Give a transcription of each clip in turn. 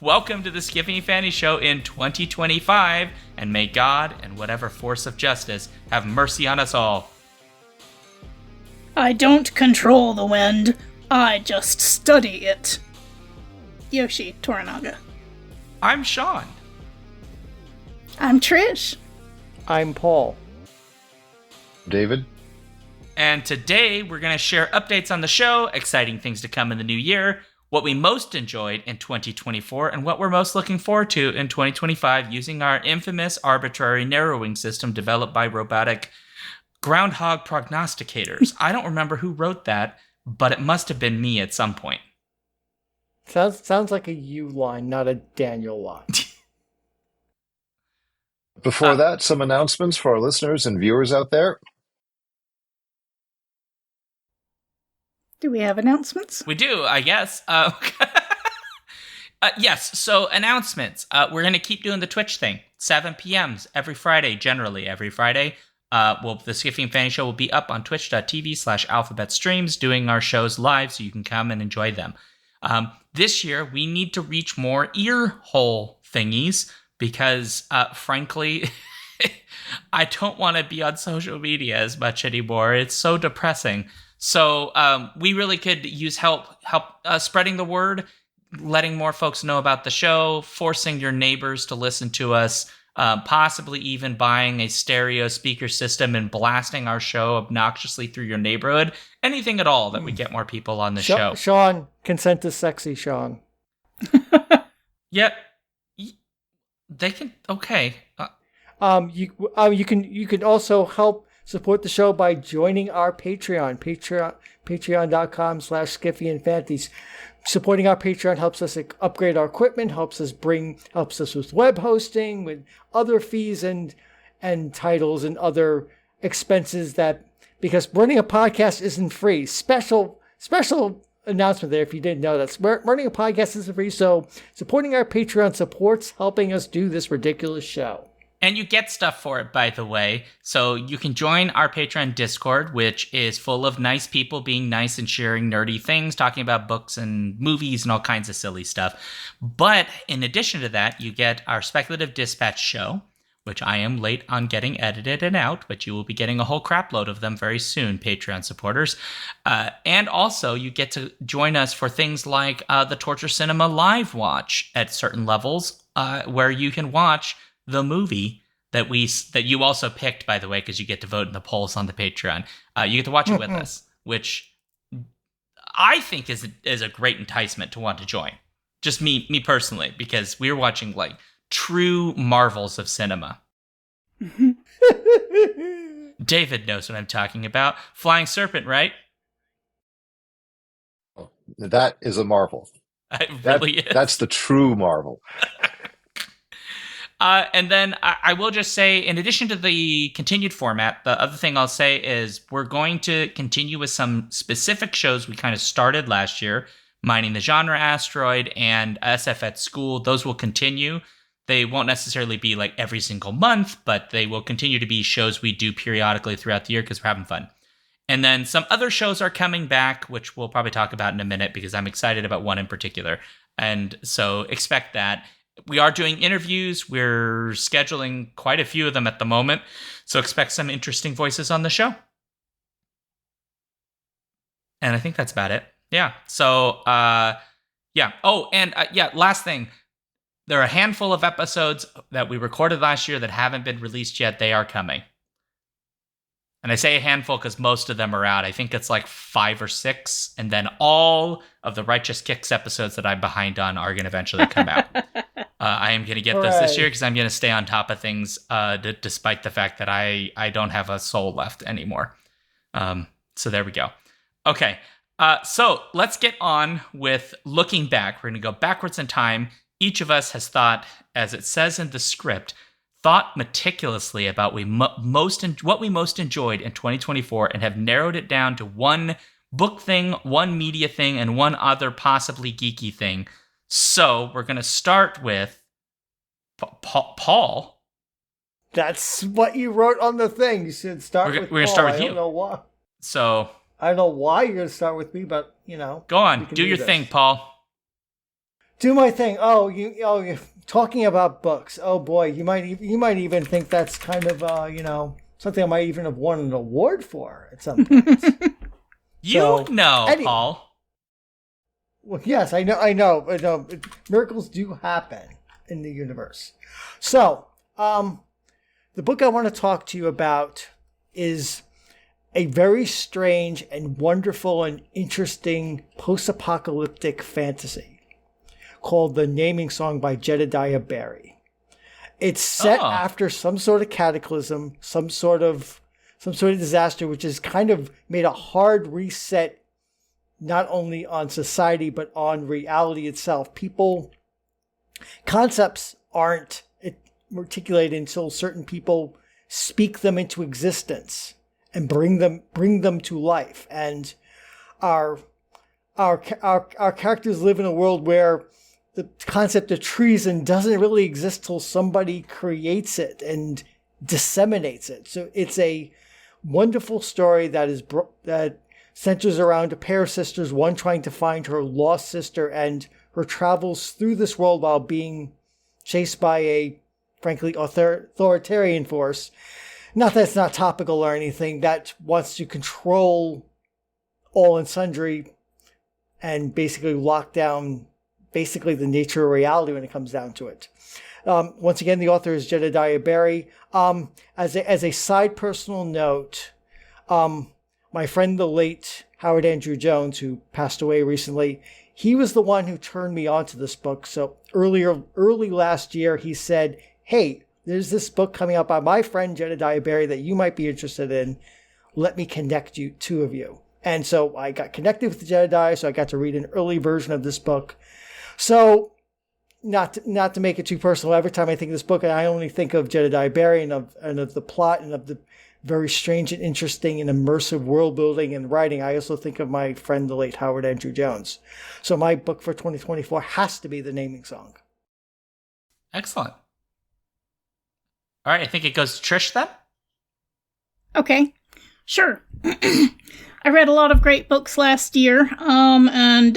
Welcome to the Skiffy and Fanny Show in 2025, and may God and whatever force of justice have mercy on us all. I don't control the wind, I just study it. Yoshi Toranaga. I'm Shaun. I'm Trish. I'm Paul. David. And today we're going to share updates on the show, exciting things to come in the new year, what we most enjoyed in 2024, and what we're most looking forward to in 2025 using our infamous arbitrary narrowing system developed by robotic groundhog prognosticators. I don't remember who wrote that, but it must have been me at some point. Sounds like a you line, not a Daniel line. Before that, some announcements for our listeners and viewers out there. Do we have announcements? We do, I guess. Yes, so announcements. We're going to keep doing the Twitch thing. 7 p.m. every Friday, generally every Friday. The Skiffy and Fanny Show will be up on twitch.tv/alphabetstreams, doing our shows live so you can come and enjoy them. This year, we need to reach more ear hole thingies because, frankly, I don't want to be on social media as much anymore. It's so depressing. So we really could use help spreading the word, letting more folks know about the show, forcing your neighbors to listen to us, possibly even buying a stereo speaker system and blasting our show obnoxiously through your neighborhood. Anything at all that would get more people on the show. Shaun, consent is sexy, Shaun. Yep. They can. Okay. You can also help support the show by joining our Patreon, patreon.com/skiffyandfanties. Supporting our Patreon helps us upgrade our equipment, helps us with web hosting, with other fees and titles and other expenses because running a podcast isn't free. Special announcement there if you didn't know that. Running a podcast isn't free, so supporting our Patreon supports helping us do this ridiculous show. And you get stuff for it, by the way. So you can join our Patreon Discord, which is full of nice people being nice and sharing nerdy things, talking about books and movies and all kinds of silly stuff. But in addition to that, you get our Speculative Dispatch show, which I am late on getting edited and out, but you will be getting a whole crap load of them very soon, Patreon supporters. And also, you get to join us for things like the Torture Cinema Live Watch at certain levels, where you can watch the movie that you also picked, by the way, because you get to vote in the polls on the Patreon. You get to watch it with us, which I think is a great enticement to want to join. Just me personally, because we're watching like true marvels of cinema. David knows what I'm talking about. Flying Serpent, right? That is a marvel. It really is. That's the true marvel. And then I will just say, in addition to the continued format, the other thing I'll say is we're going to continue with some specific shows we kind of started last year, Mining the Genre Asteroid and SF at School. Those will continue. They won't necessarily be like every single month, but they will continue to be shows we do periodically throughout the year because we're having fun. And then some other shows are coming back, which we'll probably talk about in a minute because I'm excited about one in particular. And so expect that. We are doing interviews. We're scheduling quite a few of them at the moment. So expect some interesting voices on the show. And I think that's about it. Yeah. So, yeah. Oh, and last thing. There are a handful of episodes that we recorded last year that haven't been released yet. They are coming. And I say a handful because most of them are out. I think it's like 5 or 6. And then all of the Righteous Kicks episodes that I'm behind on are going to eventually come out. I am going to get those this year because I'm going to stay on top of things despite the fact that I don't have a soul left anymore. So there we go. Okay. So let's get on with looking back. We're going to go backwards in time. Each of us has thought, as it says in the script, thought meticulously about what we most enjoyed in 2024 and have narrowed it down to one book thing, one media thing, and one other possibly geeky thing. So we're going to start with Paul. That's what you wrote on the thing. You should start with Paul. We're going to start with you. I don't know why. So I don't know why you're going to start with me, but, you know. Go on. Do your thing, Paul. Do my thing. You're talking about books. Oh, boy. You might even think that's kind of, something I might even have won an award for at some point. Paul. Well, yes, I know. Miracles do happen in the universe. So, the book I want to talk to you about is a very strange and wonderful and interesting post-apocalyptic fantasy called The Naming Song by Jedediah Barry. It's set after some sort of cataclysm, some sort of disaster, which has kind of made a hard reset, not only on society, but on reality itself. Concepts aren't articulated until certain people speak them into existence and bring them to life. And our characters live in a world where the concept of treason doesn't really exist till somebody creates it and disseminates it. So it's a wonderful story that centers around a pair of sisters, one trying to find her lost sister and her travels through this world while being chased by a, frankly, authoritarian force. Not that it's not topical or anything, that wants to control all and sundry and basically lock down basically the nature of reality when it comes down to it. Once again, the author is Jedediah Barry. As a side personal note, my friend, the late Howard Andrew Jones, who passed away recently, he was the one who turned me on to this book. So early last year, he said, "Hey, there's this book coming out by my friend Jedediah Barry that you might be interested in. Let me connect you, two of you." And so I got connected with Jedediah, so I got to read an early version of this book. So not to make it too personal, every time I think of this book, I only think of Jedediah Barry and of the plot and of the very strange and interesting and immersive world building and writing. I also think of my friend, the late Howard Andrew Jones. So my book for 2024 has to be The Naming Song. Excellent. All right, I think it goes to Trish then. Okay, sure. I read a lot of great books last year, and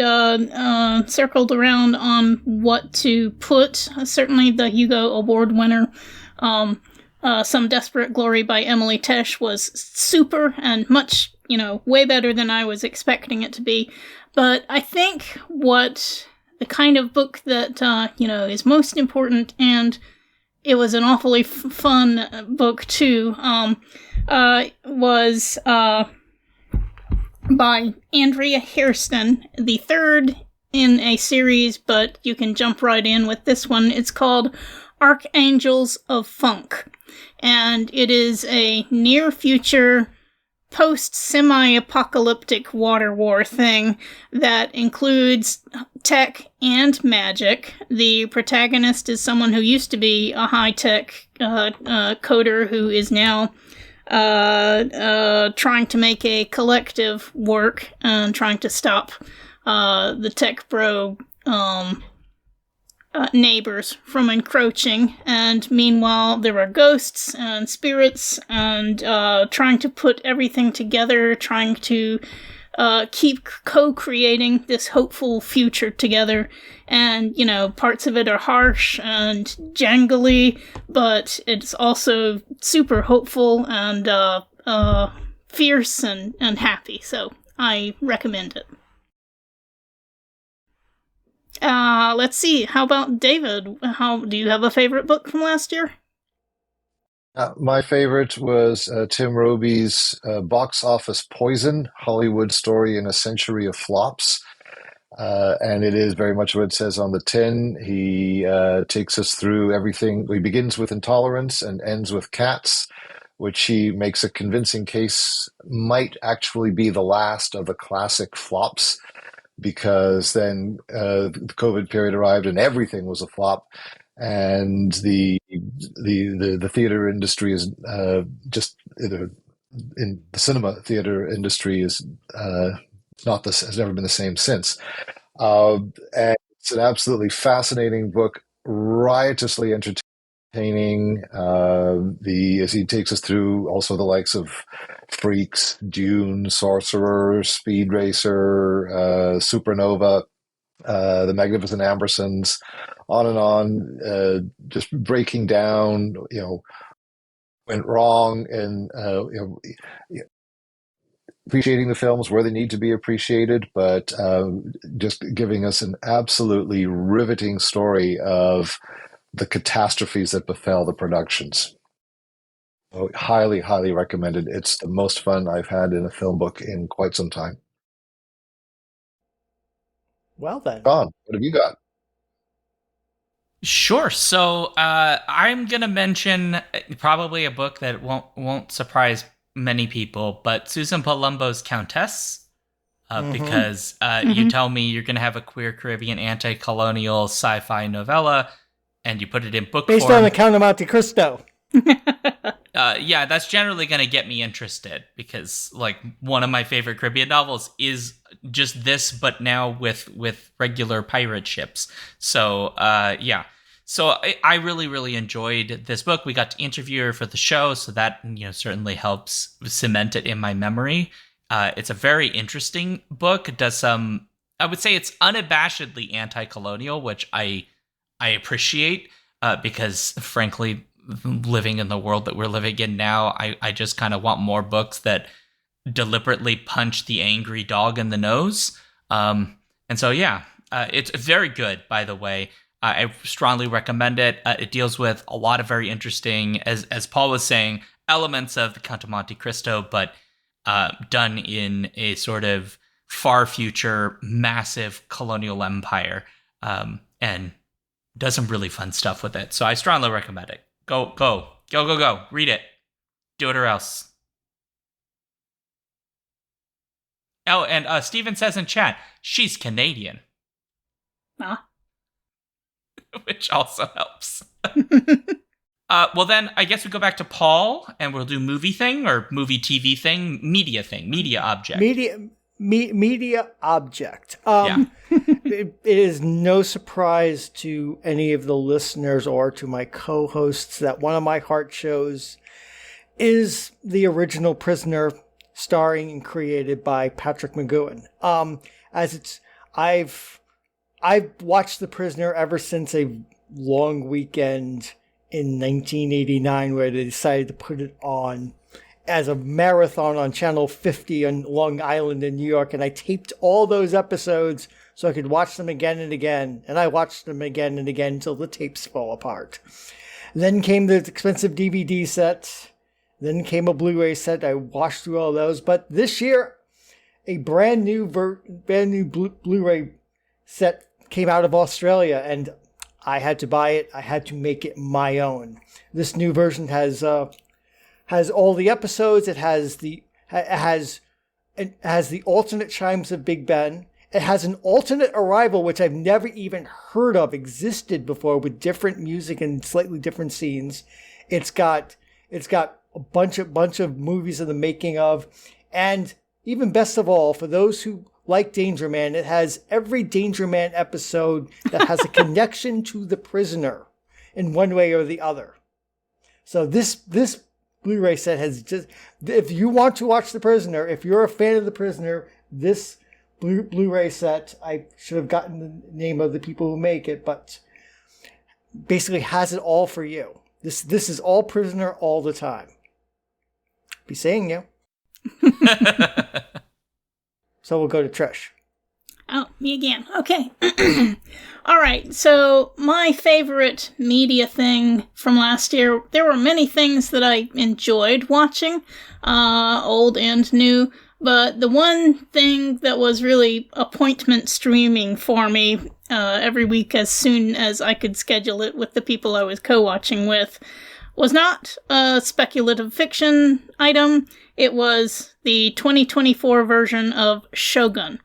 circled around on what to put. Certainly the Hugo Award winner, Some Desperate Glory by Emily Tesh was super and much, way better than I was expecting it to be. But I think what the kind of book that, is most important, and it was an awfully fun book too, was by Andrea Hairston, the third in a series, but you can jump right in with this one. It's called Archangels of Funk, and it is a near-future, post-semi-apocalyptic water war thing that includes tech and magic. The protagonist is someone who used to be a high-tech coder who is now trying to make a collective work and trying to stop the tech bro neighbors from encroaching. And meanwhile, there are ghosts and spirits and trying to put everything together, trying to keep co-creating this hopeful future together. And, parts of it are harsh and jangly, but it's also super hopeful and fierce and happy. So I recommend it. Let's see. How about David? Do you have a favorite book from last year? My favorite was Tim Robey's Box Office Poison, Hollywood Story in a Century of Flops. And it is very much what it says on the tin. He takes us through everything. He begins with intolerance and ends with cats, which he makes a convincing case might actually be the last of the classic flops, because then the COVID period arrived and everything was a flop. and the theater industry is in the cinema theater industry is has never been the same since. And it's an absolutely fascinating book, riotously entertaining. As he takes us through also the likes of Freaks, Dune, Sorcerer, Speed Racer, Supernova, the Magnificent Ambersons, on and on, just breaking down, went wrong, and appreciating the films where they need to be appreciated, but just giving us an absolutely riveting story of the catastrophes that befell the productions. So highly, highly recommended. It's the most fun I've had in a film book in quite some time. Well then, Shaun, what have you got? Sure. So I'm gonna mention probably a book that won't surprise many people, but Susan Palumbo's Countess, because you tell me you're gonna have a queer Caribbean anti-colonial sci-fi novella, and you put it in book based form. on the Count of Monte Cristo. Yeah, that's generally going to get me interested, because like one of my favorite Caribbean novels is just this, but now with regular pirate ships. So yeah, so I really, really enjoyed this book. We got to interview her for the show, so that certainly helps cement it in my memory. It's a very interesting book. It does some, I would say it's unabashedly anti-colonial, which I appreciate, because frankly, living in the world that we're living in now, I just kind of want more books that deliberately punch the angry dog in the nose. And so, yeah, it's very good, by the way. I strongly recommend it. It deals with a lot of very interesting, as Paul was saying, elements of the Count of Monte Cristo, but done in a sort of far future, massive colonial empire, and does some really fun stuff with it. So I strongly recommend it. Go. Read it. Do it or else. Oh, and Steven says in chat, she's Canadian. Huh? Which also helps. Well, then I guess we go back to Paul, and we'll do movie thing or movie TV thing, media object. Media object. Yeah. It is no surprise to any of the listeners or to my co-hosts that one of my heart shows is the original Prisoner, starring and created by Patrick McGoohan. I've watched The Prisoner ever since a long weekend in 1989 where they decided to put it on as a marathon on Channel 50 on Long Island in New York, and I taped all those episodes so I could watch them again and again, and I watched them again and again until the tapes fall apart. Then came the expensive DVD set, then came a Blu-ray set. I watched through all those, but this year, a brand new Blu-ray set came out of Australia, and I had to buy it. I had to make it my own. This new version has all the episodes. It has the alternate chimes of Big Ben. It has an alternate arrival, which I've never even heard of existed before, with different music and slightly different scenes. It's got a bunch of movies in the making of, and even best of all, for those who like Danger Man, it has every Danger Man episode that has a connection to The Prisoner in one way or the other. So this Blu-ray set has just, if you want to watch The Prisoner, if you're a fan of The Prisoner, this Blu-ray set, I should have gotten the name of the people who make it, but basically has it all for you. This is all Prisoner all the time. Be saying you. So we'll go to Trish. Oh, me again. Okay. All right. So my favorite media thing from last year, there were many things that I enjoyed watching, old and new. But the one thing that was really appointment streaming for me every week as soon as I could schedule it with the people I was co-watching with was not a speculative fiction item. It was the 2024 version of Shogun,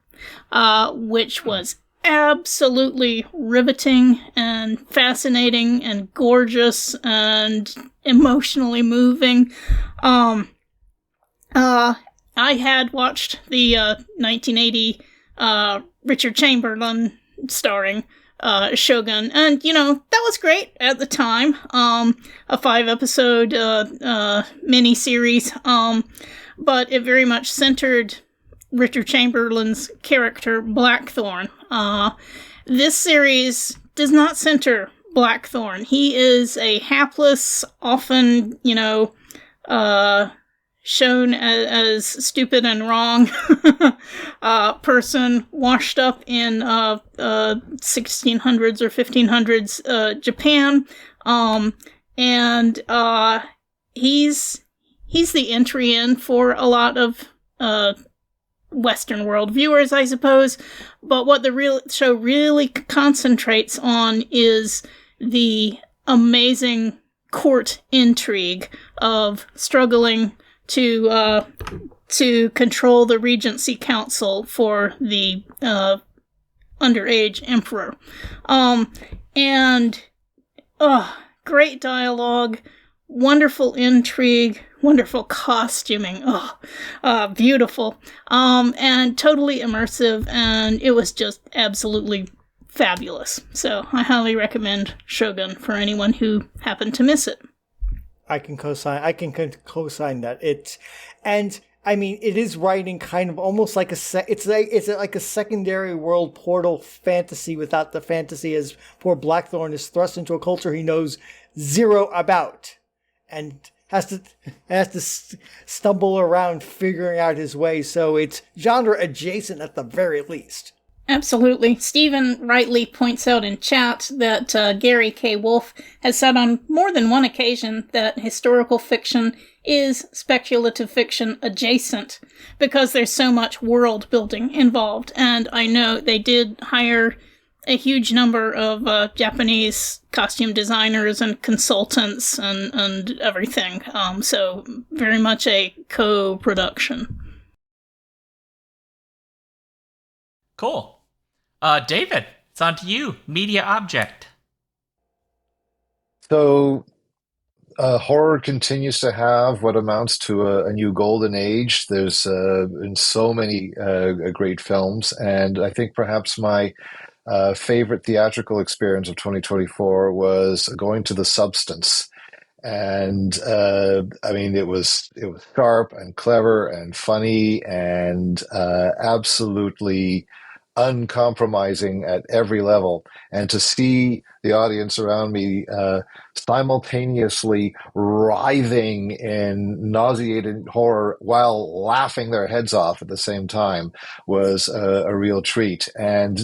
which was absolutely riveting and fascinating and gorgeous and emotionally moving. I had watched the 1980 Richard Chamberlain starring Shogun, and that was great at the time. A 5-episode miniseries, but it very much centered Richard Chamberlain's character Blackthorn. This series does not center Blackthorn. He is a hapless, often shown as stupid and wrong person washed up in 1600s or 1500s Japan, and he's the entry in for a lot of Western world viewers, I suppose. But what the real show really concentrates on is the amazing court intrigue of struggling to control the Regency Council for the underage emperor. Great dialogue, wonderful intrigue, wonderful costuming, beautiful, and totally immersive, and it was just absolutely fabulous. So I highly recommend Shogun for anyone who happened to miss it. I can co-sign that. It is writing kind of almost like it's like a secondary world portal fantasy without the fantasy, as poor Blackthorn is thrust into a culture he knows zero about and has to stumble around figuring out his way. So it's genre adjacent at the very least. Absolutely. Stephen rightly points out in chat that Gary K. Wolfe has said on more than one occasion that historical fiction is speculative fiction adjacent because there's so much world building involved. And I know they did hire a huge number of Japanese costume designers and consultants and everything. So very much a co-production. Cool. David, it's on to you. Media object. So, horror continues to have what amounts to a new golden age. There's been so many great films, and I think perhaps my favorite theatrical experience of 2024 was going to The Substance. And it was sharp and clever and funny and absolutely uncompromising at every level. And to see the audience around me simultaneously writhing in nauseating horror while laughing their heads off at the same time was a real treat. And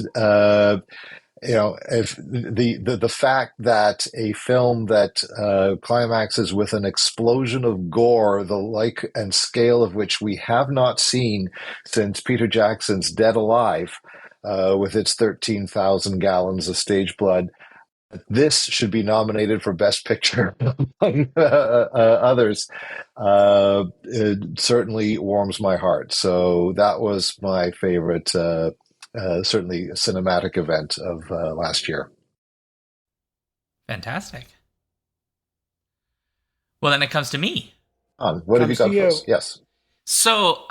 if the fact that a film that climaxes with an explosion of gore, the like and scale of which we have not seen since Peter Jackson's Dead Alive, with its 13,000 gallons of stage blood, this should be nominated for Best Picture among others. It certainly warms my heart. So that was my favorite, certainly cinematic event of last year. Fantastic. Well, then it comes to me. What have you got for us? Yes. So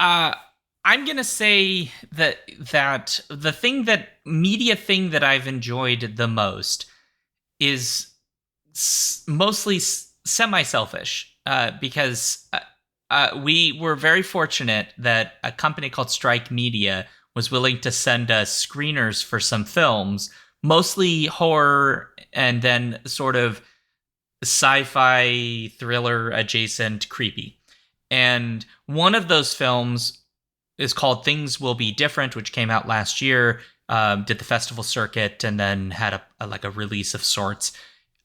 I'm going to say that the media thing that I've enjoyed the most is mostly semi-selfish, because we were very fortunate that a company called Strike Media was willing to send us screeners for some films, mostly horror and then sort of sci-fi thriller adjacent creepy. And one of those films is called Things Will Be Different, which came out last year, did the festival circuit, and then had a release of sorts.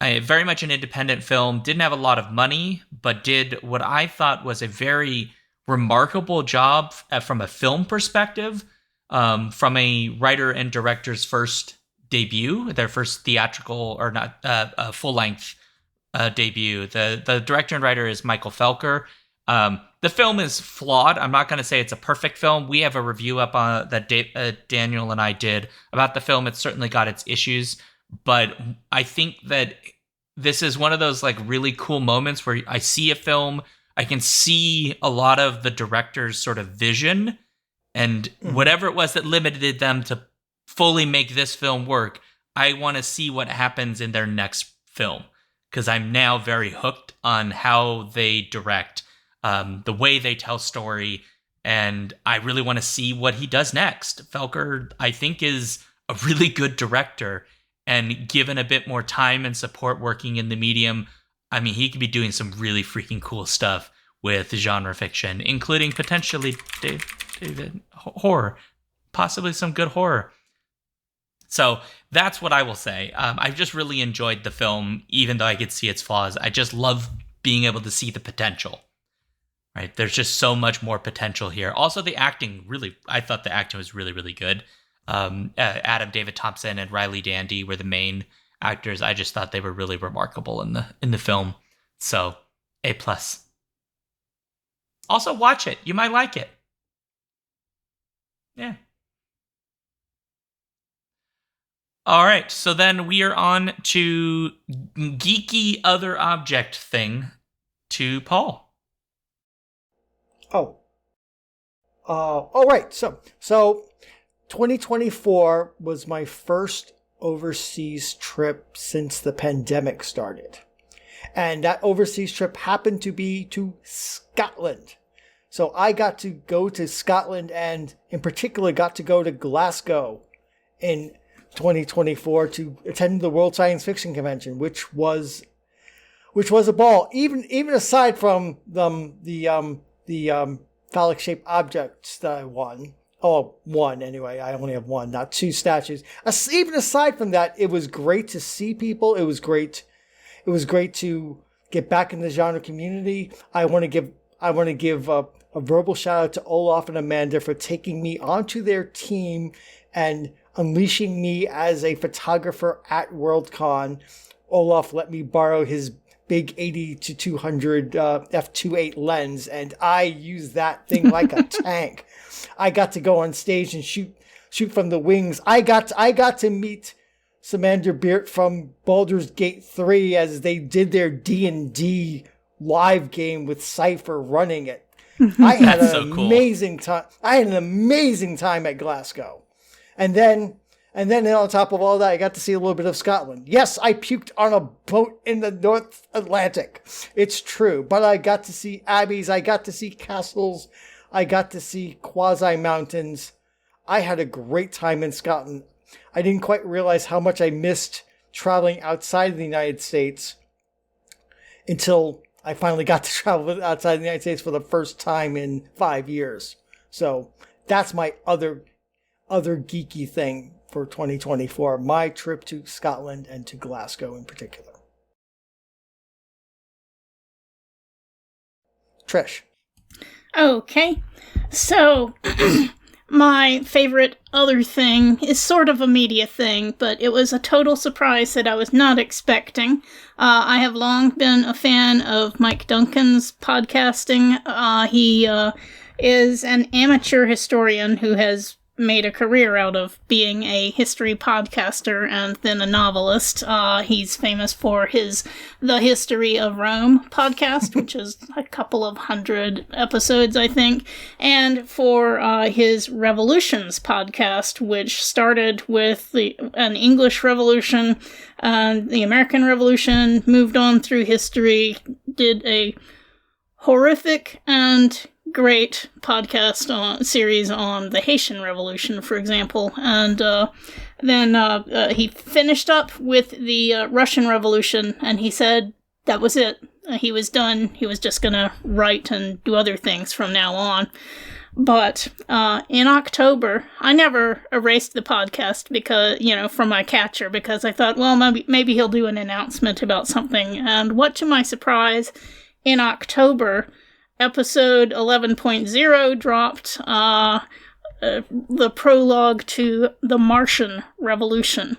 Very much an independent film, didn't have a lot of money, but did what I thought was a very remarkable job from a film perspective, from a writer and director's first debut, their first theatrical or not full-length debut. The director and writer is Michael Felker. the film is flawed. I'm not going to say it's a perfect film. We have a review up on that Daniel and I did about the film. It's certainly got its issues, but I think that this is one of those like really cool moments where I see a film, I can see a lot of the director's sort of vision and whatever it was that limited them to fully make this film work. I want to see what happens in their next film because I'm now very hooked on how they direct, the way they tell story, and I really want to see what he does next. Felker, I think, is a really good director, and given a bit more time and support working in the medium, I mean, he could be doing some really freaking cool stuff with genre fiction, including potentially David horror, possibly some good horror. So that's what I will say. I just really enjoyed the film, even though I could see its flaws. I just love being able to see the potential. Right? There's just so much more potential here. Also, the acting I thought the acting was really, really good. Adam David Thompson and Riley Dandy were the main actors. I just thought they were really remarkable in the film. So, A+. Also, watch it. You might like it. Yeah. All right, so then we are on to geeky other object thing to Paul. All right. So 2024 was my first overseas trip since the pandemic started. And that overseas trip happened to be to Scotland. So I got to go to Scotland and in particular got to go to Glasgow in 2024 to attend the World Science Fiction Convention, which was a ball. Even aside from the phallic-shaped objects that I won. Oh, one anyway. I only have one, not two statues. Even aside from that, it was great to see people. It was great to get back in the genre community. I want to give a verbal shout out to Olaf and Amanda for taking me onto their team and unleashing me as a photographer at Worldcon. Olaf let me borrow his big 80-200 f2.8 lens, and I used that thing like a tank. I got to go on stage and shoot from the wings. I got to meet Samander Beert from Baldur's Gate 3 as they did their D&D live game with Cypher running it. I had amazing time. I had an amazing time at Glasgow. And then on top of all that, I got to see a little bit of Scotland. Yes, I puked on a boat in the North Atlantic. It's true. But I got to see abbeys. I got to see castles. I got to see quasi-mountains. I had a great time in Scotland. I didn't quite realize how much I missed traveling outside of the United States until I finally got to travel outside the United States for the first time in 5 years. So that's my other geeky thing for 2024, my trip to Scotland and to Glasgow in particular. Trish. Okay, so my favorite other thing is sort of a media thing, but it was a total surprise that I was not expecting. I have long been a fan of Mike Duncan's podcasting. He is an amateur historian who has made a career out of being a history podcaster and then a novelist. He's famous for The History of Rome podcast, which is a couple of 100 episodes, I think, and for his Revolutions podcast, which started with an English Revolution, the American Revolution, moved on through history, did a horrific and great podcast series on the Haitian Revolution, for example, and then he finished up with the Russian Revolution, and he said that was it. He was done. He was just going to write and do other things from now on. But in October, I never erased the podcast because, from my catcher, because I thought, well, maybe he'll do an announcement about something. And what to my surprise, in October, episode 11.0 dropped, the prologue to the Martian Revolution.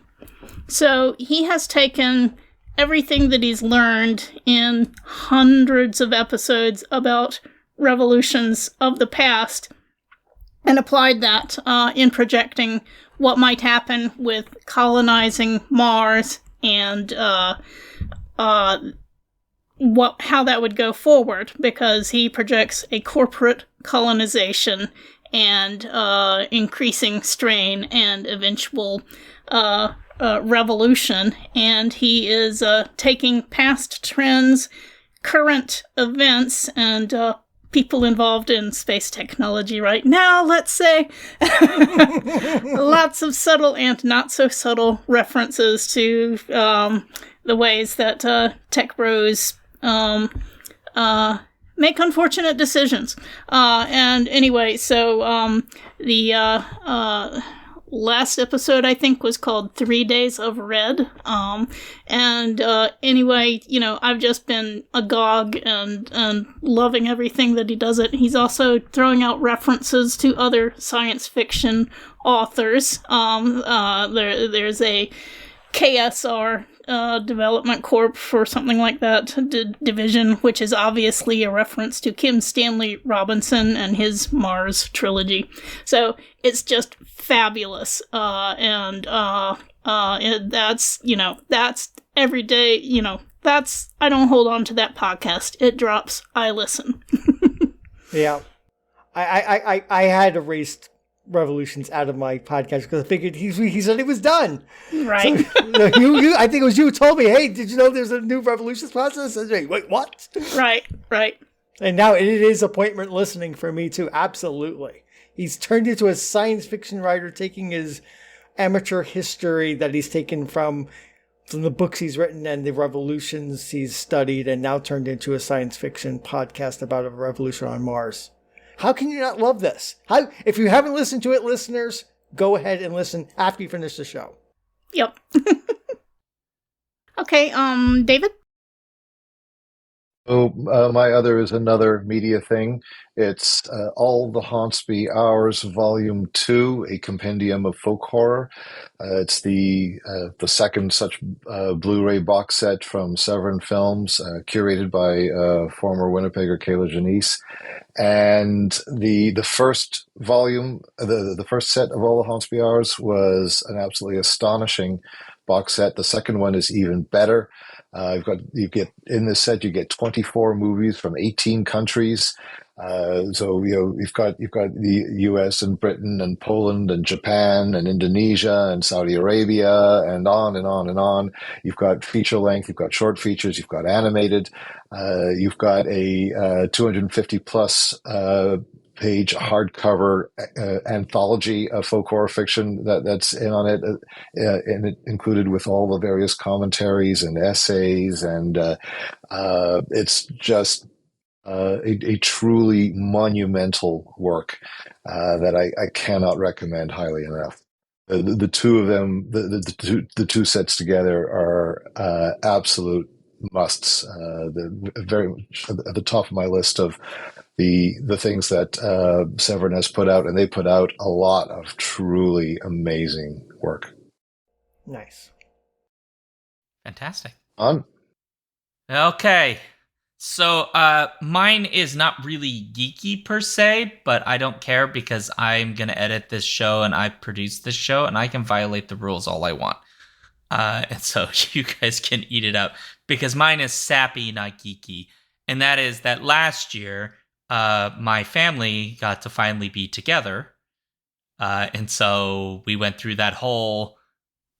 So he has taken everything that he's learned in hundreds of episodes about revolutions of the past and applied that in projecting what might happen with colonizing Mars and how that would go forward, because he projects a corporate colonization and increasing strain and eventual revolution. And he is taking past trends, current events, and people involved in space technology right now, let's say. Lots of subtle and not so subtle references to the ways that tech bros make unfortunate decisions. And anyway, so the last episode, I think, was called 3 Days of Red. Anyway, I've just been agog and loving everything that he does it. He's also throwing out references to other science fiction authors. There's a KSR Development Corp or something like that, division, which is obviously a reference to Kim Stanley Robinson and his Mars trilogy. So it's just fabulous. And that's every day, I don't hold on to that podcast. It drops, I listen. Yeah. I had erased Revolutions out of my podcast because I figured he said he was done. Right. So, you I think it was you who told me, hey, did you know there's a new Revolutions process? I said, wait, what? Right. And now it is appointment listening for me too. Absolutely. He's turned into a science fiction writer, taking his amateur history that he's taken from the books he's written and the revolutions he's studied, and now turned into a science fiction podcast about a revolution on Mars. How can you not love this? If you haven't listened to it, listeners, go ahead and listen after you finish the show. Yep. Okay, David? Oh, my other is another media thing. It's All the Hauntsby Hours, Volume 2, a compendium of folk horror. It's the second such Blu-ray box set from Severin Films, curated by former Winnipegger Kayla Janice. And the first volume, the first set of All the Hauntsby Hours was an absolutely astonishing box set. The second one is even better. You get in this set, you get 24 movies from 18 countries. So you've got the U.S. and Britain and Poland and Japan and Indonesia and Saudi Arabia and on and on and on. You've got feature length, you've got short features, you've got animated. You've got a 250 plus page hardcover anthology of folk horror fiction that's in on it, and it included with all the various commentaries and essays, and it's just a truly monumental work that I cannot recommend highly enough. The two of them, the two sets together are absolute musts. Very much at the top of my list of the things that Severin has put out, and they put out a lot of truly amazing work. Nice. Fantastic. On. Okay. So mine is not really geeky per se, but I don't care because I'm going to edit this show and I produce this show and I can violate the rules all I want. And so you guys can eat it up because mine is sappy, not geeky. And that is that last year, my family got to finally be together. And so we went through that whole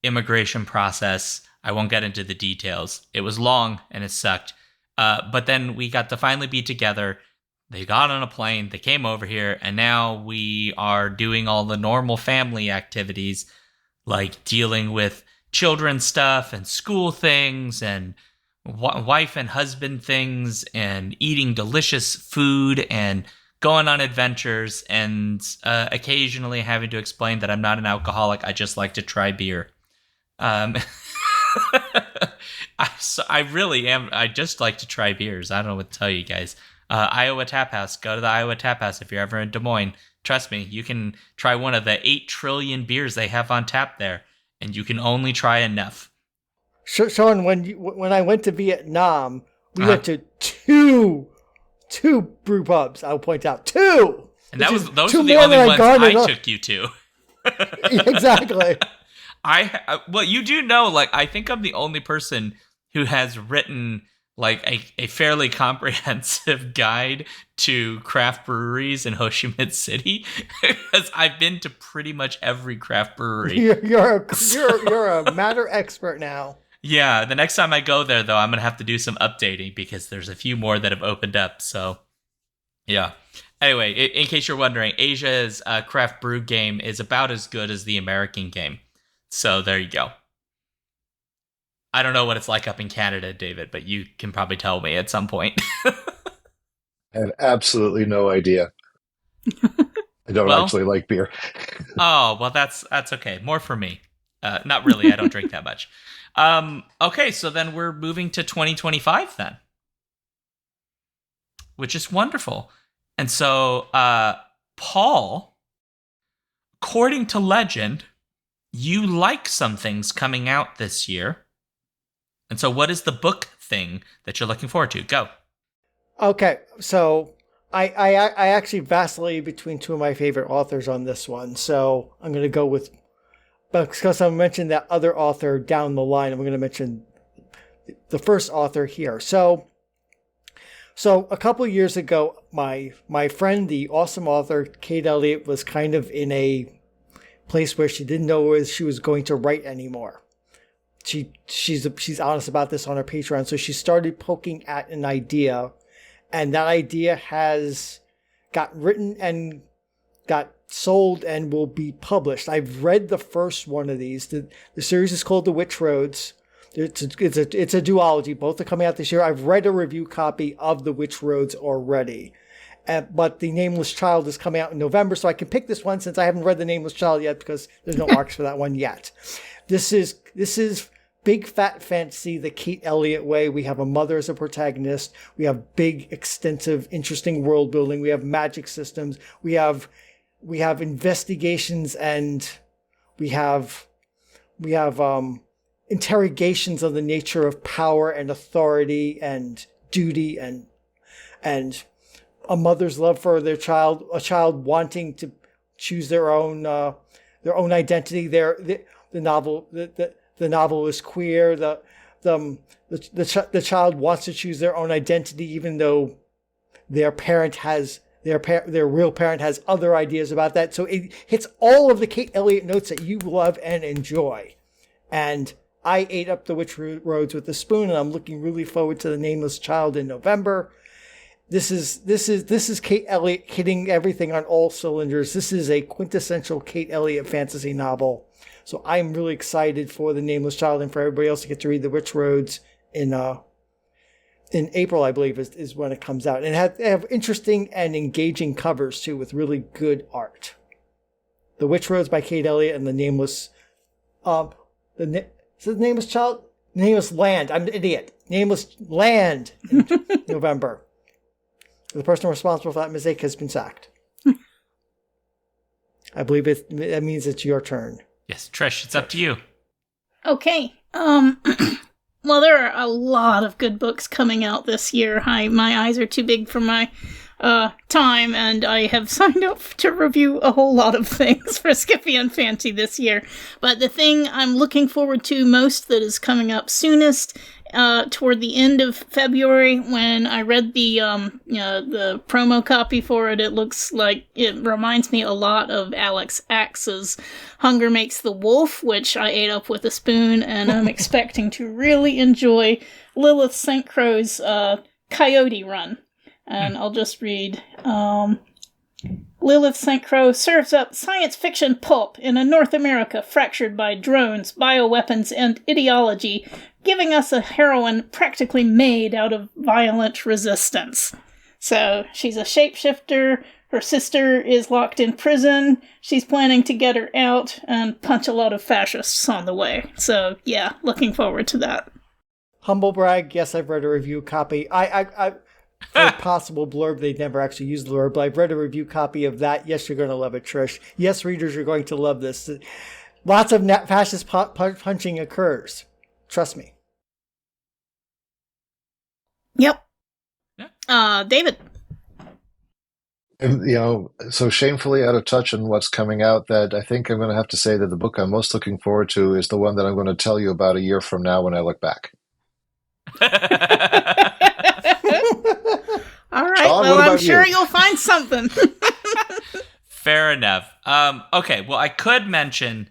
immigration process. I won't get into the details. It was long and it sucked. But then we got to finally be together. They got on a plane, they came over here, and now we are doing all the normal family activities, like dealing with children stuff and school things and wife and husband things and eating delicious food and going on adventers and occasionally having to explain that I'm not an alcoholic. I just like to try beer. I really am. I just like to try beers. I don't know what to tell you guys. Iowa Tap House. Go to the Iowa Tap House if you're ever in Des Moines. Trust me, you can try one of the 8 trillion beers they have on tap there, and you can only try enough. Shaun, when I went to Vietnam, we went to two 2 brew pubs. I'll point out 2. And those were the only ones I took you to. Exactly. Well, you do know, like, I think I'm the only person who has written like a fairly comprehensive guide to craft breweries in Ho Chi Minh City, because I've been to pretty much every craft brewery. You're a matter expert now. Yeah, the next time I go there, though, I'm gonna have to do some updating because there's a few more that have opened up. So, yeah. Anyway, in case you're wondering, Asia's craft brew game is about as good as the American game. So there you go. I don't know what it's like up in Canada, David, but you can probably tell me at some point. I have absolutely no idea. I don't actually like beer. Oh, well, that's okay. More for me. Not really. I don't drink that much. Okay, so then we're moving to 2025 then, which is wonderful. And so, Paul, according to legend, you like some things coming out this year. And so what is the book thing that you're looking forward to? Go. Okay, so I actually vacillate between 2 of my favorite authors on this one. So I'm going to go with, because I'll mention that other author down the line, I'm going to mention the first author here. So a couple of years ago, my friend, the awesome author, Kate Elliott, was kind of in a place where she didn't know whether she was going to write anymore. She's honest about this on her Patreon. So she started poking at an idea, and that idea has got written and got sold and will be published. I've read the first one of these. The series is called The Witch Roads. It's a duology. Both are coming out this year. I've read a review copy of The Witch Roads already. But The Nameless Child is coming out in November, so I can pick this one since I haven't read The Nameless Child yet because there's no arcs for that one yet. This is big fat fantasy the Kate Elliott way. We have a mother as a protagonist. We have big, extensive, interesting world building. We have magic systems. We have investigations, and we have interrogations of the nature of power and authority and duty and a mother's love for their child, a child wanting to choose their own identity. The novel is queer. The child wants to choose their own identity, even though their real parent has other ideas about that. So it hits all of the Kate Elliott notes that you love and enjoy. And I ate up The Witch Roads with a spoon, and I'm looking really forward to The Nameless Child in November. This is Kate Elliott hitting everything on all cylinders. This is a quintessential Kate Elliott fantasy novel. So I'm really excited for The Nameless Child and for everybody else to get to read The Witch Roads in April, I believe, is when it comes out. And they have interesting and engaging covers, too, with really good art. The Witch Roads by Kate Elliott and The Nameless... The Nameless Child? Nameless Land. I'm an idiot. Nameless Land in November. The person responsible for that mistake has been sacked. I believe that means it's your turn. Yes, Trish, it's up to you. Okay. Well, there are a lot of good books coming out this year. My eyes are too big for my time, and I have signed up to review a whole lot of things for Skippy and Fancy this year. But the thing I'm looking forward to most that is coming up soonest, toward the end of February, when I read the promo copy for it, it looks like it reminds me a lot of Alex Axe's Hunger Makes the Wolf, which I ate up with a spoon, and I'm expecting to really enjoy Lilith St. Crow's Coyote Run. And I'll just read, Lilith St. Crow serves up science fiction pulp in a North America fractured by drones, bioweapons, and ideology, giving us a heroine practically made out of violent resistance. So, she's a shapeshifter, her sister is locked in prison, she's planning to get her out, and punch a lot of fascists on the way. So, yeah, looking forward to that. Humble brag, yes, I've read a review copy. For a possible blurb, they'd never actually used the blurb, but I've read a review copy of that. Yes, you're going to love it, Trish. Yes, readers are going to love this. Lots of fascist punching occurs. Trust me. Yep. Yeah. David. And, so shamefully out of touch on what's coming out that I think I'm going to have to say that the book I'm most looking forward to is the one that I'm going to tell you about a year from now when I look back. All right. Shaun, well, I'm sure you? You'll find something. Fair enough. Okay, well, I could mention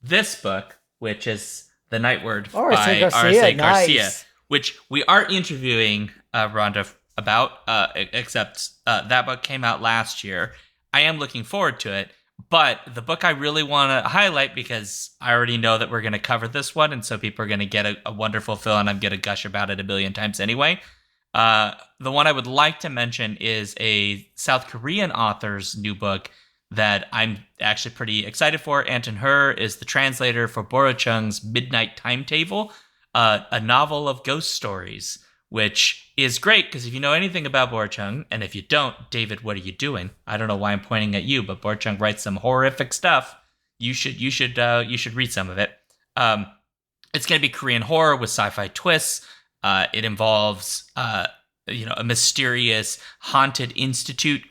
this book, which is The Night Word by R.S.A. Garcia, which we are interviewing Rhonda about, except that book came out last year. I am looking forward to it, but the book I really want to highlight, because I already know that we're going to cover this one, and so people are going to get a wonderful feel, and I'm going to gush about it a billion times anyway. The one I would like to mention is a South Korean author's new book that I'm actually pretty excited for. Anton Her is the translator for Bora Chung's Midnight Timetable, a novel of ghost stories, which is great because if you know anything about Bora Chung, and if you don't, David, what are you doing? I don't know why I'm pointing at you, but Bora Chung writes some horrific stuff. You should read some of it. It's going to be Korean horror with sci-fi twists. It involves a mysterious haunted institute ?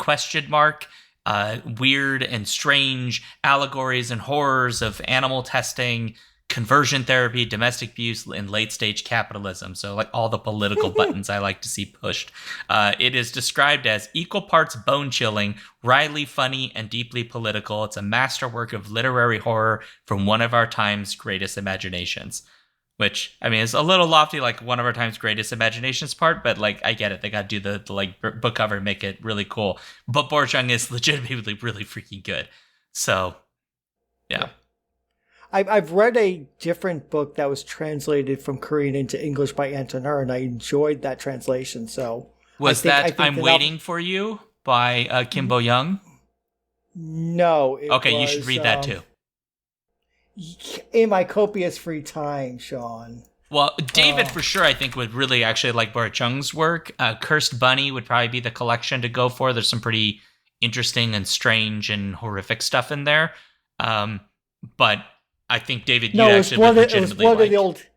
Weird and strange allegories and horrors of animal testing, conversion therapy, domestic abuse, and late-stage capitalism. So, like, all the political buttons I like to see pushed. It is described as equal parts bone-chilling, wryly funny, and deeply political. It's a masterwork of literary horror from one of our time's greatest imaginations. Which, I mean, is a little lofty, like one of our time's greatest imaginations part, but, like, I get it. They got to do the book cover and make it really cool. But Bora Chung is legitimately really freaking good. So, yeah. I've read a different book that was translated from Korean into English by Anton Her, and I enjoyed that translation. So was I think I'm Waiting for You by Kim Bo Young? No. Okay, you should read that too. In my copious free time, Shaun. Well, David for sure, I think, would really actually like Bora Chung's work. Cursed Bunny would probably be the collection to go for. There's some pretty interesting and strange and horrific stuff in there. But I think, David, you actually would legitimately like.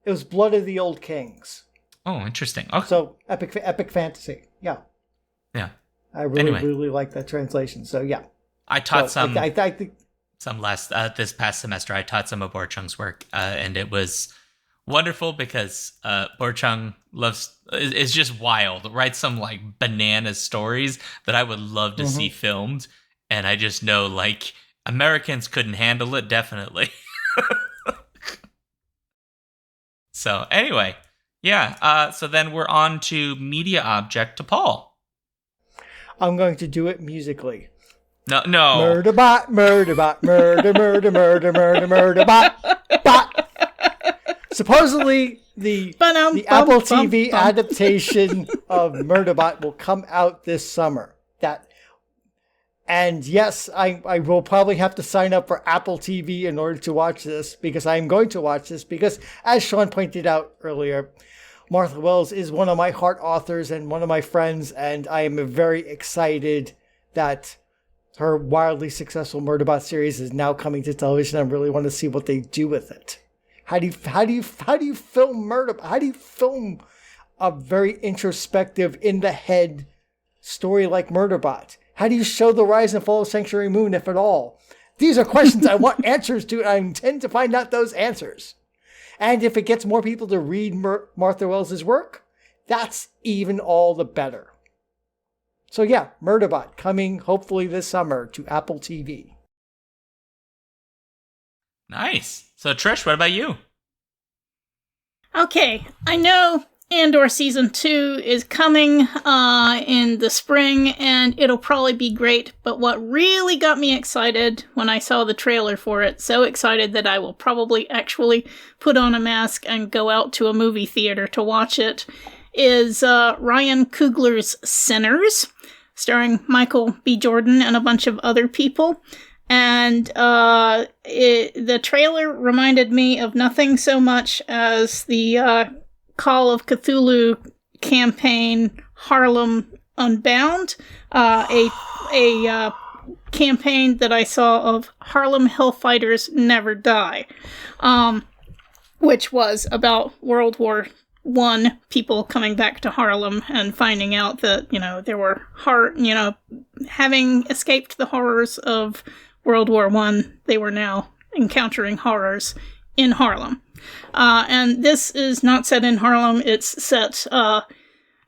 It was Blood of the Old Kings. Oh, interesting. Okay. So, epic fantasy. Yeah. Yeah. I really like that translation. So, yeah. I taught some... I think... Some this past semester, I taught some of Bora Chung's work, and it was wonderful because Bora Chung is just wild, writes some like banana stories that I would love to see filmed, and I just know like Americans couldn't handle it, definitely. So anyway, yeah. So then we're on to Media Object to Paul. I'm going to do it musically. No. Murderbot, murderbot, murderbot, bot. Supposedly, the Apple TV adaptation of Murderbot will come out this summer. And yes, I will probably have to sign up for Apple TV in order to watch this, because I'm going to watch this, because as Shaun pointed out earlier, Martha Wells is one of my heart authors and one of my friends, and I am very excited that her wildly successful Murderbot series is now coming to television. I really want to see what they do with it. How do you film Murderbot? How do you film a very introspective, in the head story like Murderbot? How do you show the rise and fall of Sanctuary Moon, if at all? These are questions I want answers to, and I intend to find out those answers. And if it gets more people to read Martha Wells' work, that's even all the better. So yeah, Murderbot coming hopefully this summer to Apple TV. Nice. So Trish, what about you? Okay, I know Andor Season 2 is coming in the spring, and it'll probably be great, but what really got me excited when I saw the trailer for it, so excited that I will probably actually put on a mask and go out to a movie theater to watch it, is Ryan Coogler's Sinners, starring Michael B. Jordan and a bunch of other people. And the trailer reminded me of nothing so much as the Call of Cthulhu campaign Harlem Unbound, a campaign that I saw of Harlem Hellfighters Never Die, which was about World War one, people coming back to Harlem and finding out that, there were having escaped the horrors of World War One, they were now encountering horrors in Harlem. And this is not set in Harlem. It's set,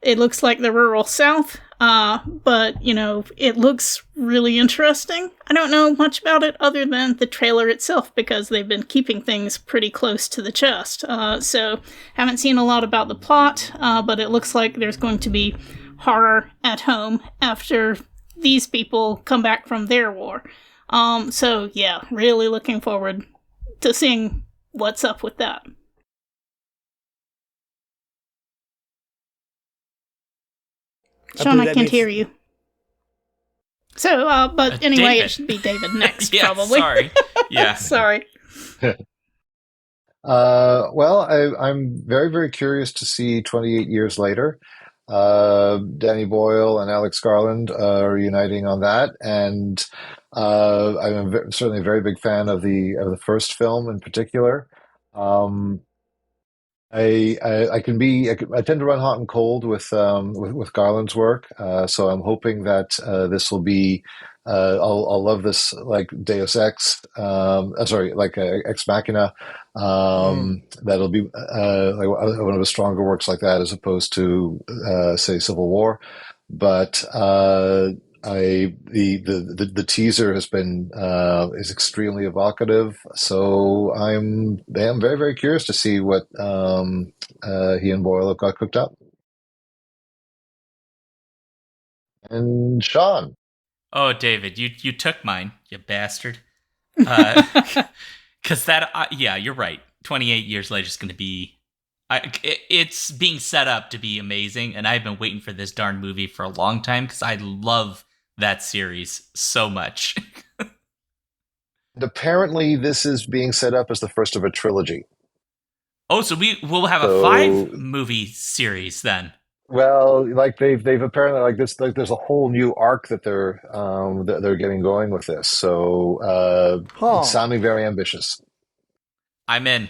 it looks like the rural South, but, it looks really interesting. I don't know much about it other than the trailer itself, because they've been keeping things pretty close to the chest. So haven't seen a lot about the plot, but it looks like there's going to be horror at home after these people come back from their war. So yeah, really looking forward to seeing what's up with that. Shaun, I can't hear you. So, but anyway, David. It should be David next, Yeah, probably. sorry. Yeah. Sorry. Well, I'm very, very curious to see 28 years later. Danny Boyle and Alex Garland are uniting on that, and I'm certainly a very big fan of the first film in particular. I tend to run hot and cold with Garland's work, so I'm hoping that this will be I'll love this, like Deus Ex, like Ex Machina. That'll be like one of the stronger works like that, as opposed to say Civil War. But the teaser has been is extremely evocative, so I'm very, very curious to see what he and Boyle have got cooked up. And Shaun. Oh, David, you took mine, you bastard. Because yeah, you're right. 28 years later is going to be... it's being set up to be amazing, and I've been waiting for this darn movie for a long time, because I love that series so much. And apparently this is being set up as the first of a trilogy. Oh, so we'll have a 5-movie series then. Well, like they've apparently, like this, like there's a whole new arc that they're getting going with this. So it's sounding very ambitious. I'm in.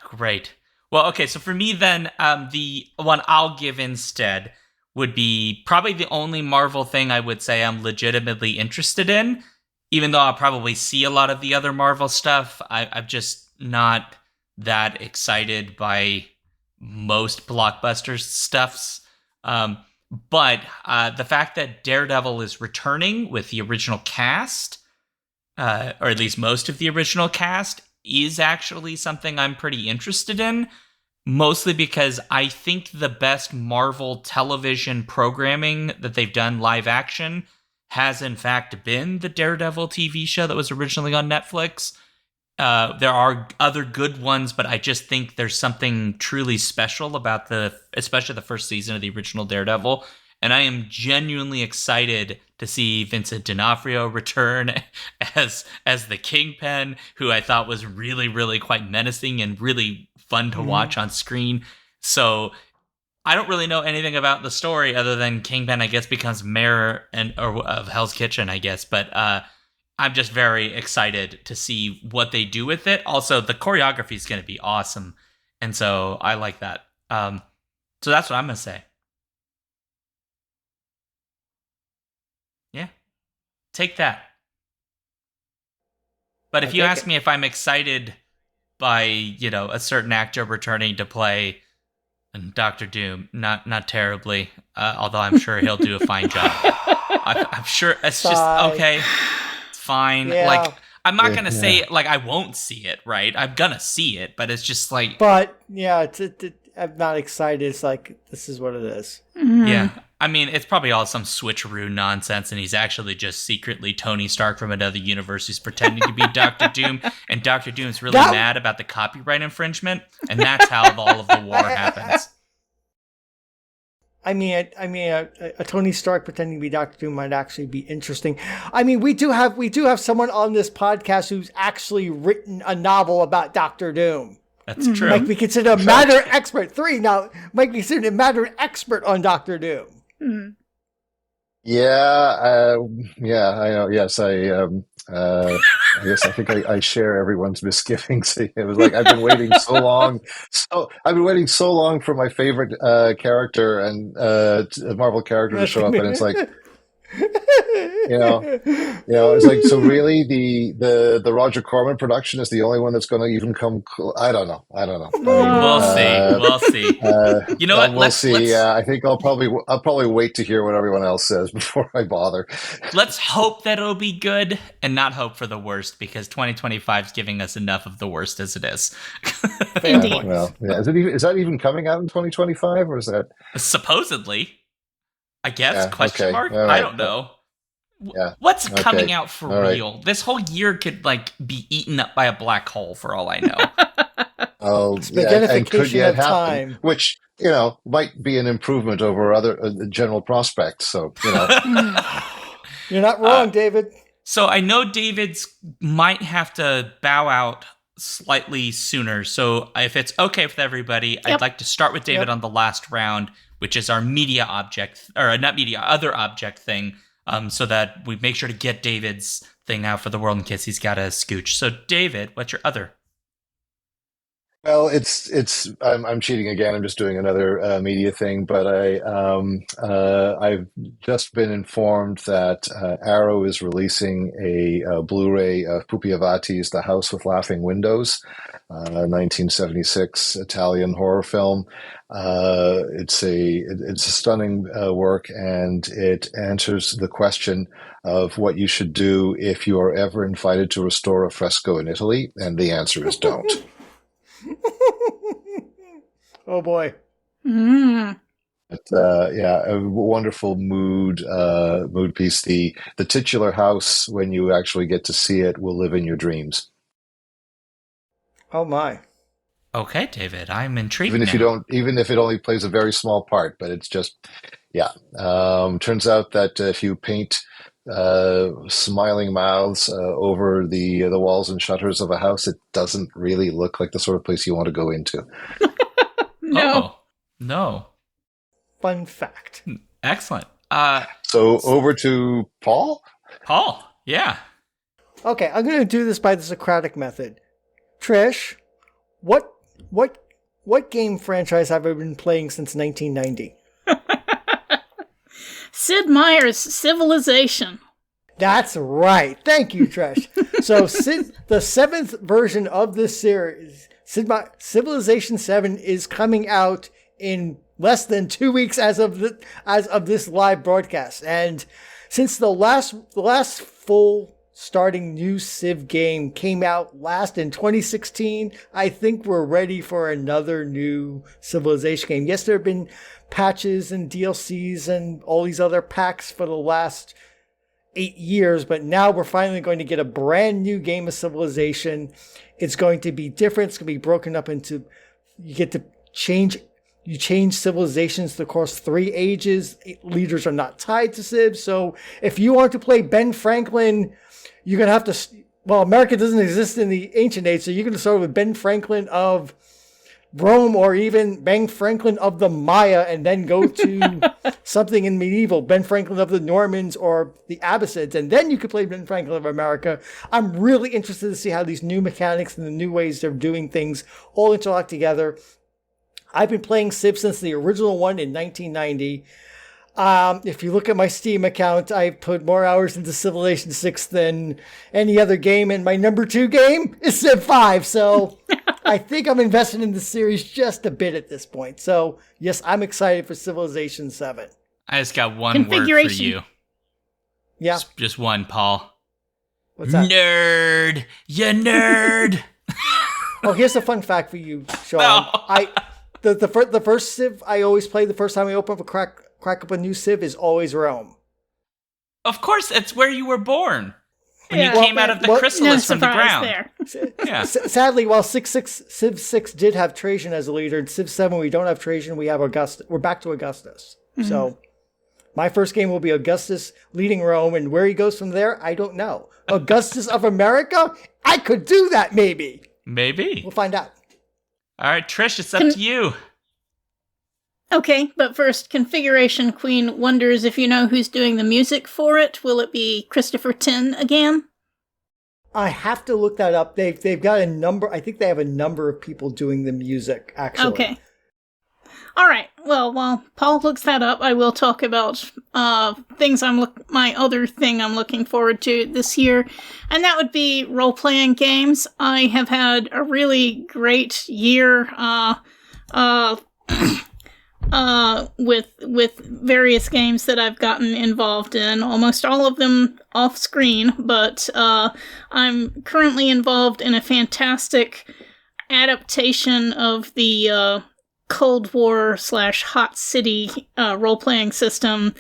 Great. Well, okay, so for me then, the one I'll give instead would be probably the only Marvel thing I would say I'm legitimately interested in, even though I'll probably see a lot of the other Marvel stuff. I'm just not that excited by most blockbuster stuffs. But the fact that Daredevil is returning with the original cast, or at least most of the original cast, is actually something I'm pretty interested in. Mostly because I think the best Marvel television programming that they've done live action has in fact been the Daredevil TV show that was originally on Netflix. There are other good ones, but I just think there's something truly special about especially the first season of the original Daredevil. And I am genuinely excited to see Vincent D'Onofrio return as the Kingpin, who I thought was really, really quite menacing and really fun to watch on screen. So I don't really know anything about the story other than Kingpin, I guess, becomes mayor of Hell's Kitchen, I guess. But I'm just very excited to see what they do with it. Also, the choreography is going to be awesome. And so I like that. So that's what I'm going to say. Yeah. Take that. But if you ask me if I'm excited by, a certain actor returning to play Dr. Doom, not terribly, although I'm sure he'll do a fine job. I'm sure it's just, okay, it's fine. Yeah. Like, I'm not going to say, like, I won't see it, right? I'm going to see it, but it's just like... But, yeah, I'm not excited. It's like, this is what it is. Mm-hmm. Yeah. I mean, it's probably all some switcheroo nonsense, and he's actually just secretly Tony Stark from another universe who's pretending to be Dr. Doom, and Dr. Doom's really mad about the copyright infringement, and that's how all of the war happens. I mean, a Tony Stark pretending to be Dr. Doom might actually be interesting. I mean, we do have someone on this podcast who's actually written a novel about Dr. Doom. That's true. Might be considered a matter expert. 3 now might be considered a matter expert on Dr. Doom. Mm. Yeah, I know. Yes, I think I share everyone's misgivings. It was like I've been waiting so long. I've been waiting so long for my favorite character and Marvel character to show up, and it's like it's like, so really the Roger Corman production is the only one that's going to even come. I don't know. I mean, We'll see. We'll see. You know what? We'll see. Yeah, I think I'll probably wait to hear what everyone else says before I bother. Let's hope that it'll be good and not hope for the worst, because 2025 is giving us enough of the worst as it is. Indeed. Well, yeah. Is that even coming out in 2025, or is that supposedly? I guess, Yeah, question okay. mark? All right. I don't know. Yeah. What's Okay. coming out for All right. real? This whole year could be eaten up by a black hole for all I know. Oh, Spaghettification of happen, time. which might be an improvement over other general prospects. So You're not wrong, David. So I know David's might have to bow out slightly sooner. So if it's okay with everybody, I'd like to start with David on the last round, which is our media object, or not media, other object thing, so that we make sure to get David's thing out for the world in case he's got a scooch. So David, what's your other? Well, I'm cheating again. I'm just doing another media thing, but I've just been informed that Arrow is releasing a Blu-ray of Pupi Avati's The House with Laughing Windows, 1976 Italian horror film. It's a stunning work, and it answers the question of what you should do if you are ever invited to restore a fresco in Italy, and the answer is don't. Oh boy. Mm. But, a wonderful mood piece. The titular house, when you actually get to see it, will live in your dreams. Oh my. Okay, David, I'm intrigued. Even if it only plays a very small part, but it's just, turns out that if you paint smiling mouths over the walls and shutters of a house, it doesn't really look like the sort of place you want to go into. No. No. Fun fact. Excellent. So over to Paul. Paul, yeah. Okay, I'm going to do this by the Socratic method. Trish, what game franchise have I been playing since 1990? Sid Meier's Civilization. That's right. Thank you, Trish. So the 7th version of this series, Civilization 7, is coming out in less than 2 weeks as of this live broadcast. And since the last full starting new Civ game came out last in 2016, I think we're ready for another new Civilization game. Yes, there have been patches and DLCs and all these other packs for the last 8 years, but now we're finally going to get a brand new game of Civilization. It's going to be different. It's going to be broken up into, you change civilizations across 3 ages. Leaders are not tied to Civ. So if you want to play Ben Franklin, you're going to have to, America doesn't exist in the ancient age, so you're going to start with Ben Franklin of Rome, or even Ben Franklin of the Maya, and then go to something in medieval, Ben Franklin of the Normans or the Abbasids, and then you could play Ben Franklin of America. I'm really interested to see how these new mechanics and the new ways they're doing things all interlock together. I've been playing Civ since the original one in 1990. If you look at my Steam account, I've put more hours into Civilization 6 than any other game, and my number 2 game is Civ 5, so I think I'm invested in the series just a bit at this point. So, yes, I'm excited for Civilization 7. I just got one word for you. Yeah. Just one, Paul. What's that? Nerd! You nerd! Oh, here's a fun fact for you, Shaun. No. The first Civ I always play the first time I open up crack up a new Civ is always Rome. Of course, it's where you were born. When you came out of the chrysalis from the ground. There. Yeah. Sadly, while Civ 6 did have Trajan as a leader, in Civ 7 we don't have Trajan, we have Augustus. We're back to Augustus. Mm-hmm. So my first game will be Augustus leading Rome, and where he goes from there, I don't know. Augustus of America? I could do that, maybe. Maybe. We'll find out. All right, Trish, it's up to you. Okay, but first, Configuration Queen wonders if you know who's doing the music for it. Will it be Christopher Tin again? I have to look that up. They've got a number. I think they have a number of people doing the music. Actually, Okay. All right. Well, while Paul looks that up, I will talk about my other thing I'm looking forward to this year, and that would be role-playing games. I have had a really great year with various games that I've gotten involved in. Almost all of them off screen, but I'm currently involved in a fantastic adaptation of the Cold War / Hot City role-playing system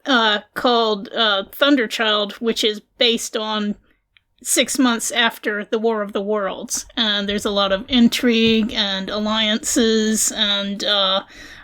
called Thunderchild, which is based on 6 months after the War of the Worlds. And there's a lot of intrigue and alliances, and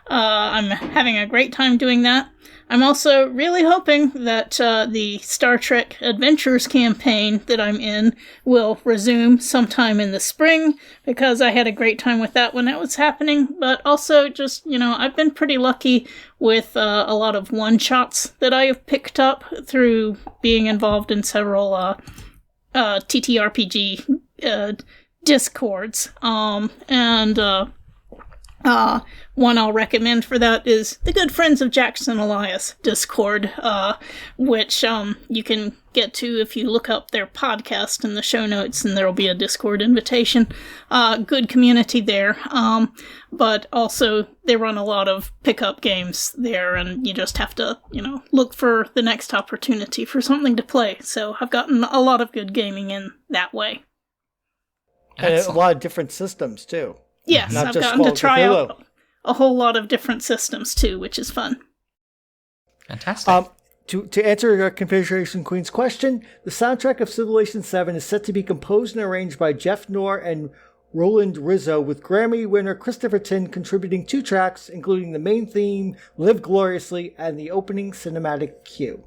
I'm having a great time doing that. I'm also really hoping that the Star Trek Adventures campaign that I'm in will resume sometime in the spring, because I had a great time with that when that was happening. But also just, I've been pretty lucky with a lot of one-shots that I have picked up through being involved in several TTRPG discords. One I'll recommend for that is the Good Friends of Jackson Elias Discord, which you can get to if you look up their podcast in the show notes, and there'll be a Discord invitation. Good community there, but also they run a lot of pickup games there, and you just have to, look for the next opportunity for something to play. So I've gotten a lot of good gaming in that way. And a lot of different systems, too. Yes, Not I've just gotten to Call try Cthulhu. out a whole lot of different systems too, which is fun. Fantastic. To answer Configuration Queen's question, the soundtrack of Civilization 7 is set to be composed and arranged by Jeff Noor and Roland Rizzo, with Grammy winner Christopher Tin contributing 2 tracks, including the main theme, Live Gloriously, and the opening cinematic cue.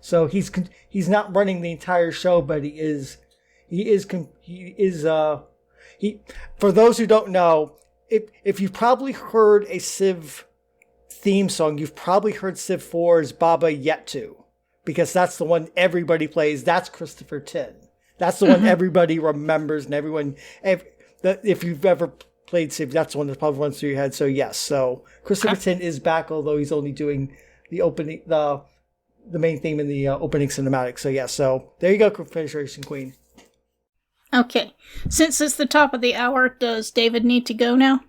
So he's not running the entire show, but for those who don't know, if you've probably heard a Civ theme song, you've probably heard Civ 4's Baba Yetu, because that's the one everybody plays. That's Christopher Tin. That's the one everybody remembers, and if you've ever played Civ, that's the one that probably runs through your head. So yes, so Christopher Tin is back, although he's only doing the opening, the main theme in the opening cinematic. So yes, so there you go, Configuration Queen. Okay. Since it's the top of the hour, does David need to go now?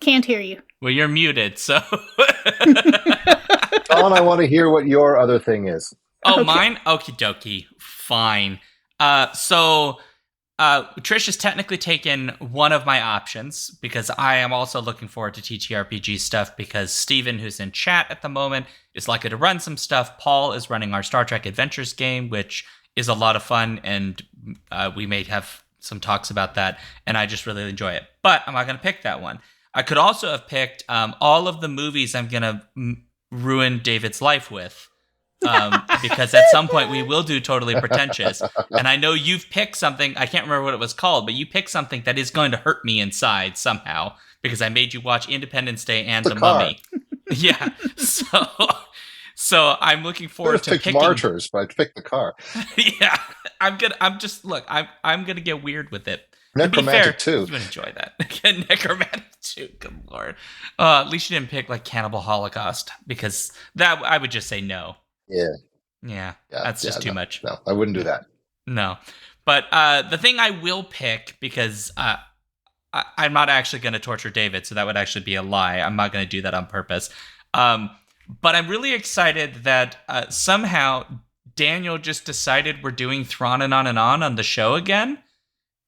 Can't hear you. Well, you're muted, so... Don, I want to hear what your other thing is. Oh, Okay. mine? Okie dokie. Fine. So Trish has technically taken one of my options, because I am also looking forward to TTRPG stuff, because Steven, who's in chat at the moment, is likely to run some stuff. Paul is running our Star Trek Adventures game, which is a lot of fun, and we may have some talks about that, and I just really enjoy it. But I'm not going to pick that one. I could also have picked all of the movies I'm going to ruin David's life with. Because at some point we will do Totally Pretentious. And I know you've picked something, I can't remember what it was called, but you picked something that is going to hurt me inside somehow, because I made you watch Independence Day and The Mummy. Yeah. So I'm looking forward to picking... Martyrs, but I picked the car. Yeah. I'm gonna get weird with it. Necromantic to be fair, 2. You would enjoy that. Necromantic 2, good lord. At least you didn't pick like Cannibal Holocaust, because that I would just say no. Yeah, that's just too much. No, I wouldn't do that. No. But the thing I will pick, because I'm not actually going to torture David, so that would actually be a lie. I'm not going to do that on purpose. But I'm really excited that somehow Daniel just decided we're doing Thrawn and on the show again.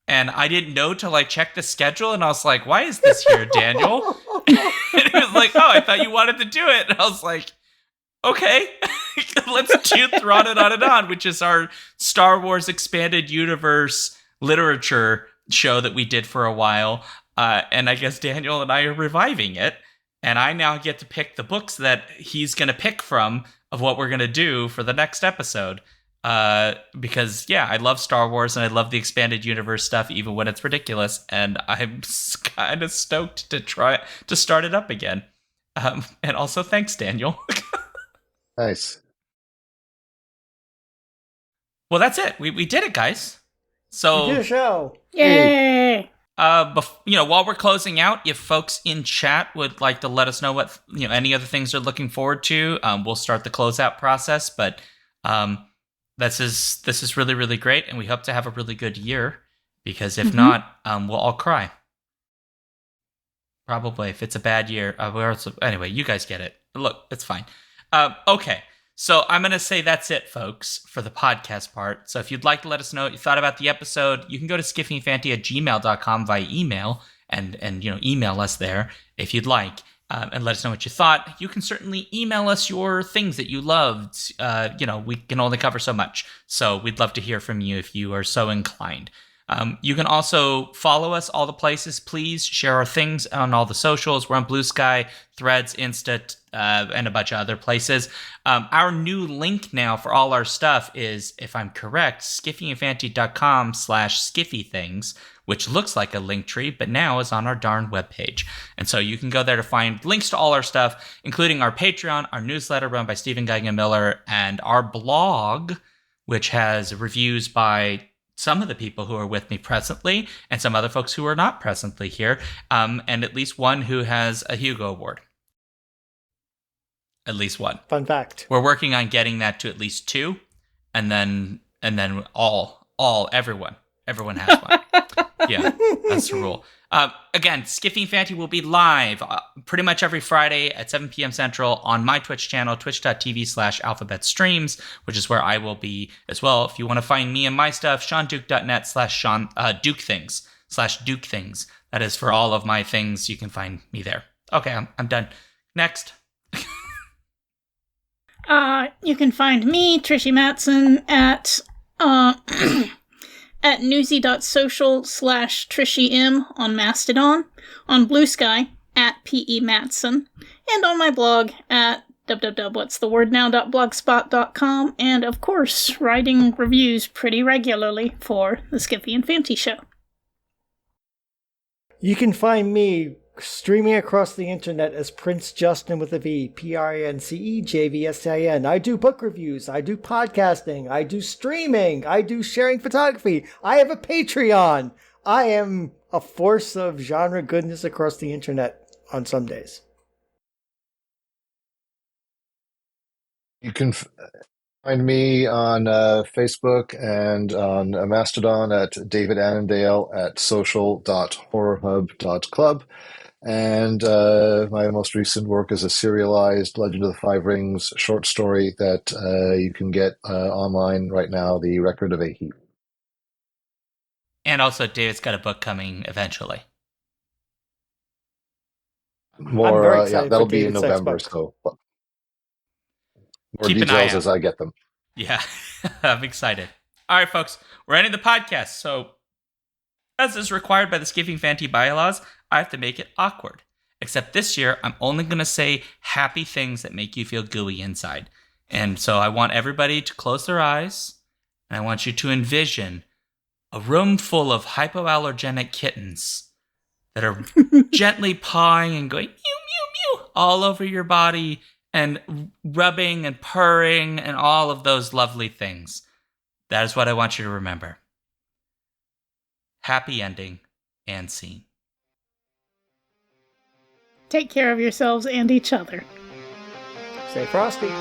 And I didn't know till I checked the schedule, and I was like, why is this here, Daniel? And he was like, oh, I thought you wanted to do it. And I was like, okay, let's do Thrawn and on, which is our Star Wars Expanded Universe literature show that we did for a while. And I guess Daniel and I are reviving it. And I now get to pick the books that he's going to pick from of what we're going to do for the next episode. Because, yeah, I love Star Wars and I love the Expanded Universe stuff, even when it's ridiculous. And I'm kind of stoked to try to start it up again. And also, thanks, Daniel. Nice. Well, that's it. We did it, guys. So We did a show. Yay! While we're closing out, if folks in chat would like to let us know what any other things they're looking forward to, we'll start the closeout process. But this is really, really great, and we hope to have a really good year. Because if not, we'll all cry. Probably if it's a bad year. Anyway, you guys get it. Look, it's fine. Okay. So I'm going to say that's it, folks, for the podcast part. So if you'd like to let us know what you thought about the episode, you can go to skiffyandfanty@gmail.com via email and email us there if you'd like, and let us know what you thought. You can certainly email us your things that you loved. We can only cover so much. So we'd love to hear from you if you are so inclined. You can also follow us all the places. Please share our things on all the socials. We're on Blue Sky, Threads, Insta, and a bunch of other places. Our new link now for all our stuff is, if I'm correct, skiffyandfanty.com/skiffythings, which looks like a link tree, but now is on our darn webpage. And so you can go there to find links to all our stuff, including our Patreon, our newsletter run by Stephen Geigen Miller, and our blog, which has reviews by some of the people who are with me presently and some other folks who are not presently here, and at least one who has a Hugo Award. At least one. Fun fact. We're working on getting that to at least 2, and then everyone has one. Yeah, that's the rule. Again, Skiffy and Fanty will be live pretty much every Friday at 7 p.m. Central on my Twitch channel, twitch.tv/alphabetstreams, which is where I will be as well. If you want to find me and my stuff, ShaunDuke.net/Duke_things. That is for all of my things. You can find me there. Okay, I'm done. Next. You can find me, Trish Matson, at at newsy.social/TrishyM on Mastodon, on Blue Sky, at PE Matson, and on my blog at www.whatsthewordnow.blogspot.com, and of course, writing reviews pretty regularly for the Skiffy and Fanty Show. You can find me streaming across the internet as Prince Justin with a V, PRINCEJVSTIN. I do book reviews, I do podcasting, I do streaming, I do sharing photography. I have a Patreon. I am a force of genre goodness across the internet on some days. You can find me on Facebook and on Mastodon at David Annandale at social.horrorhub.club. And my most recent work is a serialized Legend of the Five Rings short story that you can get online right now, The Record of a Heap. And also, David's got a book coming eventually. More, that'll be in November, so more keep details as I get them. Yeah, I'm excited. All right, folks, we're ending the podcast. So, as is required by the Skiffy and Fanty bylaws, I have to make it awkward. Except this year, I'm only going to say happy things that make you feel gooey inside. And so I want everybody to close their eyes, and I want you to envision a room full of hypoallergenic kittens that are gently pawing and going mew, mew, mew all over your body and rubbing and purring and all of those lovely things. That is what I want you to remember. Happy ending and scene. Take care of yourselves and each other. Stay frosty.